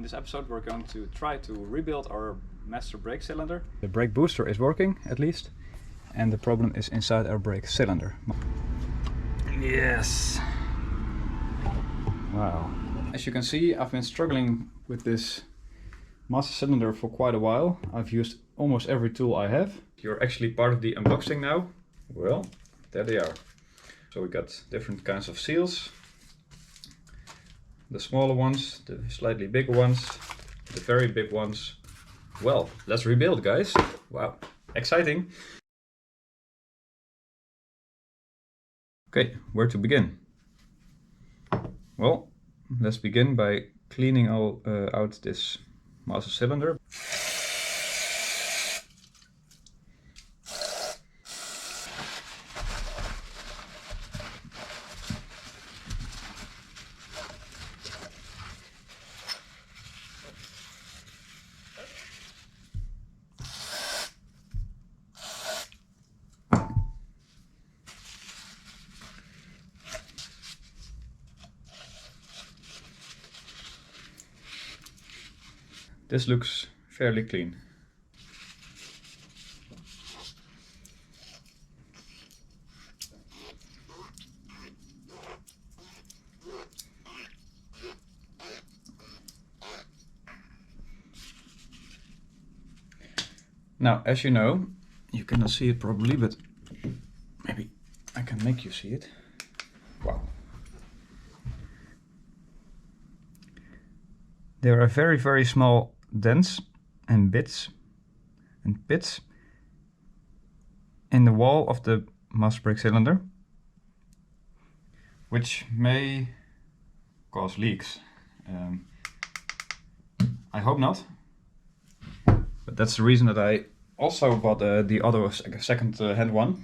In this episode we're going to try to rebuild our master brake cylinder. The brake booster is working at least, and the problem is inside our brake cylinder. Yes! Wow. As you can see, I've been struggling with this master cylinder for quite a while. I've used almost every tool I have. You're actually part of the unboxing now. Well, there they are. So we got different kinds of seals. The smaller ones, the slightly bigger ones, the very big ones. Well, let's rebuild, guys. Wow, exciting. Okay, where to begin? Well, let's begin by cleaning out this master cylinder. This looks fairly clean. Now, as you know, you cannot see it probably, but maybe I can make you see it. Wow. There are very, very small dents and bits and pits in the wall of the master brake cylinder, which may cause leaks. I hope not, but that's the reason that I also bought the other second-hand one.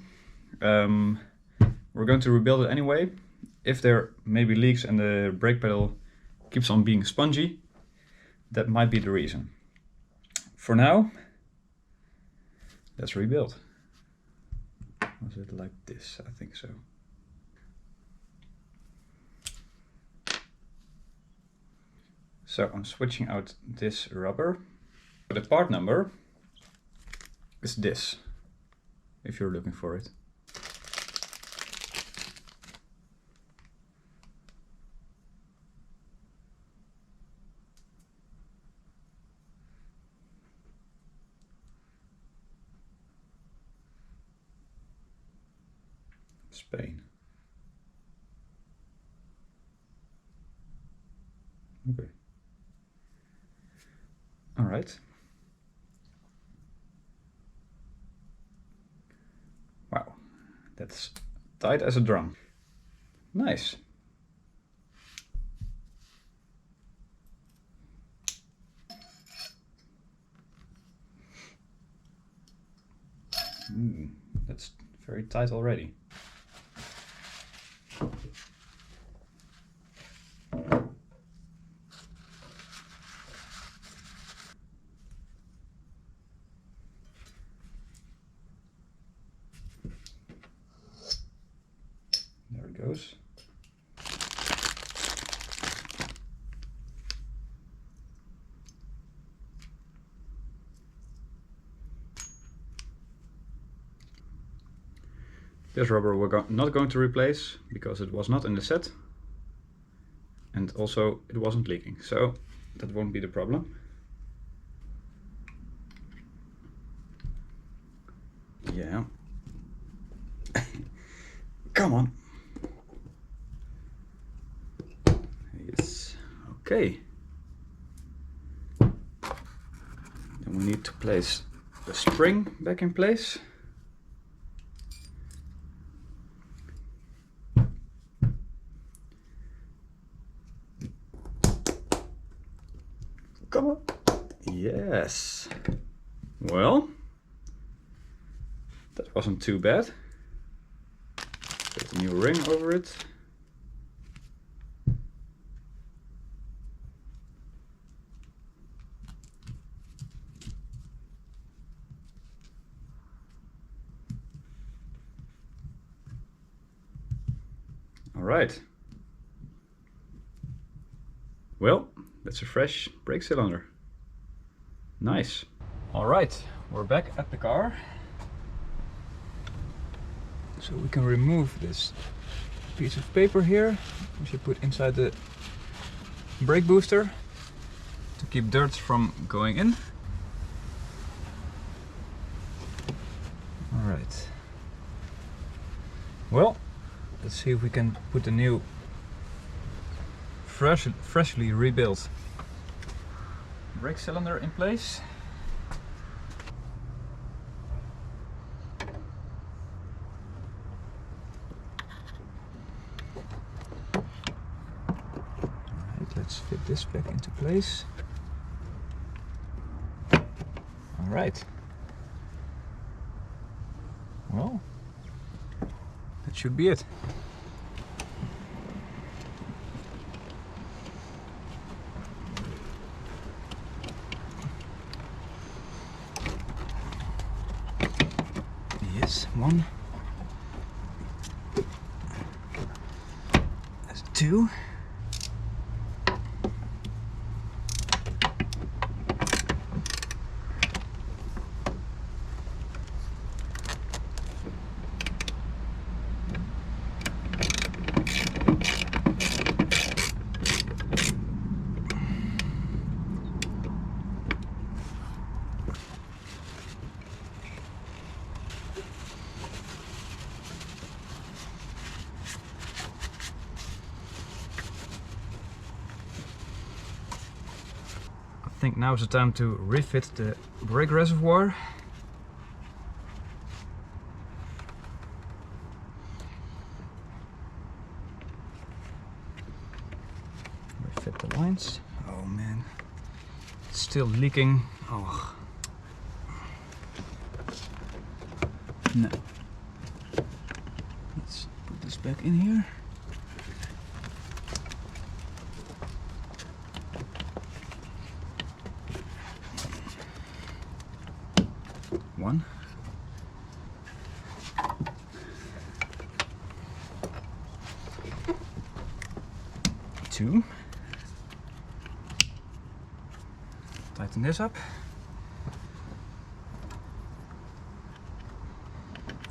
We're going to rebuild it anyway. If there may be leaks and the brake pedal keeps on being spongy, that might be the reason. For now, let's rebuild. Was it like this? I think so. So I'm switching out this rubber. The part number is this, if you're looking for it. Spain. Okay. All right. Wow, that's tight as a drum. Nice. That's very tight already. There it goes. This rubber we're not going to replace because it was not in the set, and also it wasn't leaking, so that won't be the problem. Yeah. Come on. Yes. Okay. Then we need to place the spring back in place. Come on. Yes. Well, that wasn't too bad. Put a new ring over it. All right. Well, That's a fresh brake cylinder. Nice. Alright, we're back at the car. So we can remove this piece of paper here, which you put inside the brake booster to keep dirt from going in. Alright. Well, let's see if we can put the new freshly rebuilt brake cylinder in place. Alright, let's fit this back into place. Alright. Well, that should be it. Yes, one. That's two. I think now is the time to refit the brake reservoir. Refit the lines. Oh man, it's still leaking. Oh. No. Let's put this back in here. One. Two. Tighten this up.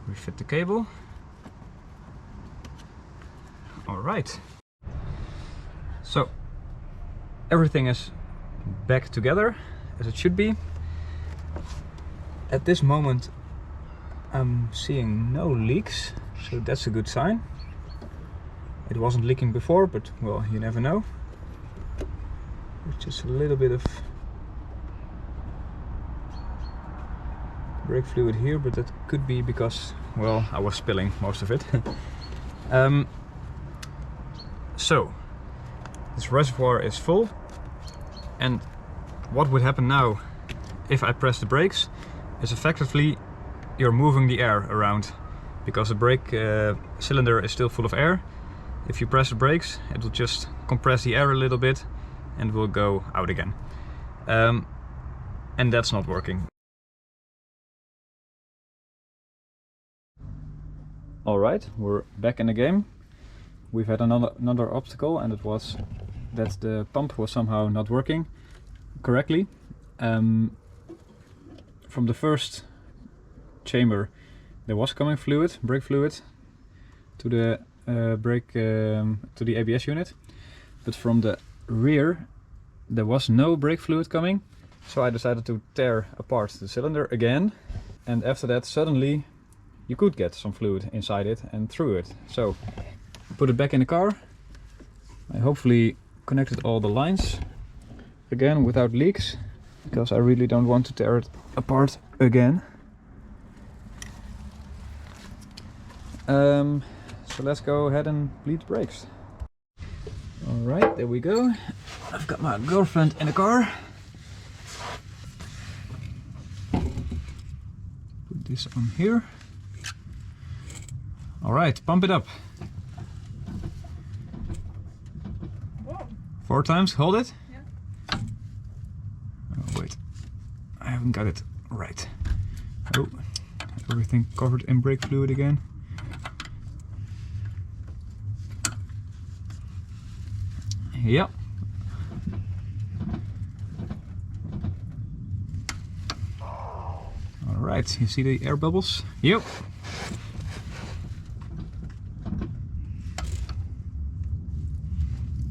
Refit the cable. All right. So everything is back together as it should be. At this moment I'm seeing no leaks, so that's a good sign. It wasn't leaking before, but well, you never know. There's just a little bit of brake fluid here, but that could be because, well, I was spilling most of it. So this reservoir is full, and what would happen now if I press the brakes is effectively you're moving the air around, because the brake cylinder is still full of air. If you press the brakes, it will just compress the air a little bit and will go out again. And that's not working. Alright, we're back in the game. We've had another obstacle, and it was that the pump was somehow not working correctly. From the first chamber there was coming fluid, brake fluid, to the to the ABS unit, but from the rear there was no brake fluid coming, so I decided to tear apart the cylinder again, and after that suddenly you could get some fluid inside it and through it. So I put it back in the car. I hopefully connected all the lines again without leaks, because I really don't want to tear it apart again. So let's go ahead and bleed brakes. Alright, there we go. I've got my girlfriend in the car. Put this on here. Alright, pump it up. 4 times, hold it. Yeah. Oh wait, I haven't got it right. Oh, everything covered in brake fluid again. Yeah. Alright, you see the air bubbles? Yep.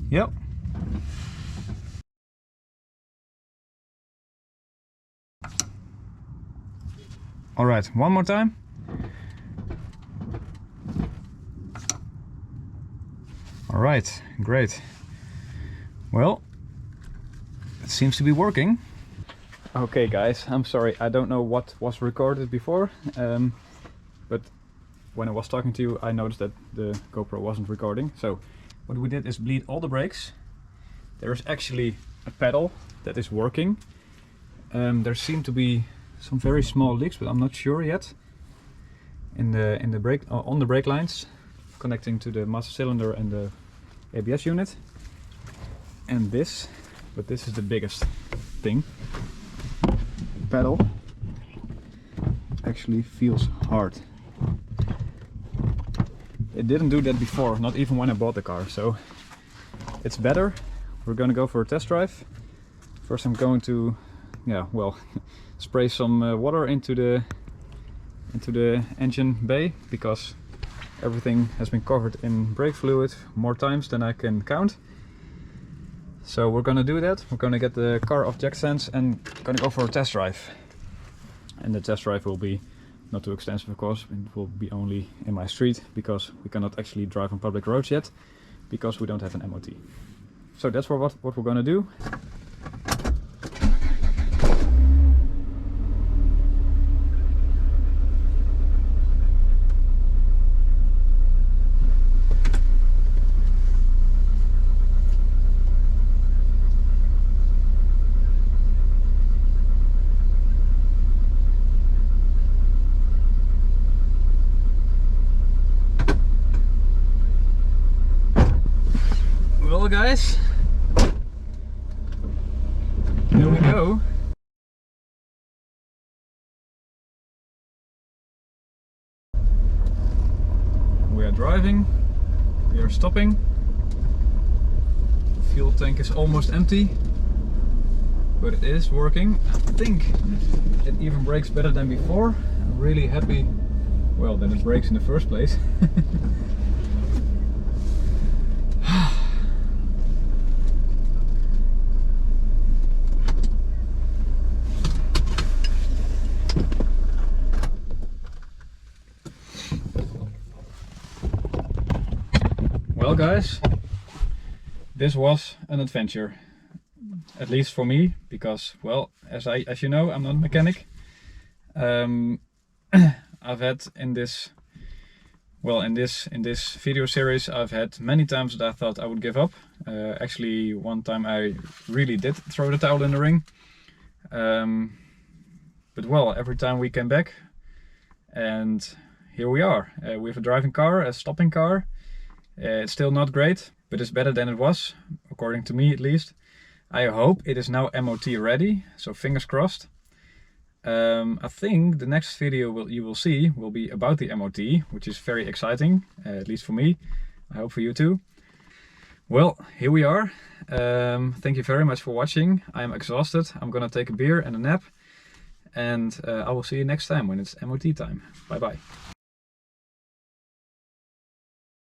Yep. Alright, one more time. Alright, great. Well, it seems to be working. Okay guys, I'm sorry, I don't know what was recorded before, but when I was talking to you I noticed that the GoPro wasn't recording. So what we did is bleed all the brakes. There is actually a pedal that is working. There seem to be some very small leaks, but I'm not sure yet. In the brake on the brake lines connecting to the master cylinder and the ABS unit. And this, but this is the biggest thing. The pedal actually feels hard. It didn't do that before, not even when I bought the car, so it's better. We're gonna go for a test drive. First I'm going to, spray some water into the engine bay, because everything has been covered in brake fluid more times than I can count. So we're gonna do that. We're gonna get the car off jack stands and gonna go for a test drive. And the test drive will be not too extensive, of course. It will be only in my street, because we cannot actually drive on public roads yet, because we don't have an MOT. So that's what we're gonna do. Well guys, here we go. We are driving, we are stopping. The fuel tank is almost empty, but it is working. I think it even brakes better than before. I'm really happy, well, that it brakes in the first place. Well guys, this was an adventure, at least for me, because, well, as you know, I'm not a mechanic. I've had in this video series, I've had many times that I thought I would give up. Actually, one time I really did throw the towel in the ring. But well, every time we came back, and here we are. We have a driving car, a stopping car. It's still not great, but it's better than it was, according to me at least. I hope it is now MOT ready, so fingers crossed. I think the next video you will see will be about the MOT, which is very exciting, at least for me. I hope for you too. Well, here we are. Thank you very much for watching. I'm exhausted. I'm gonna take a beer and a nap. And I will see you next time when it's MOT time. Bye bye.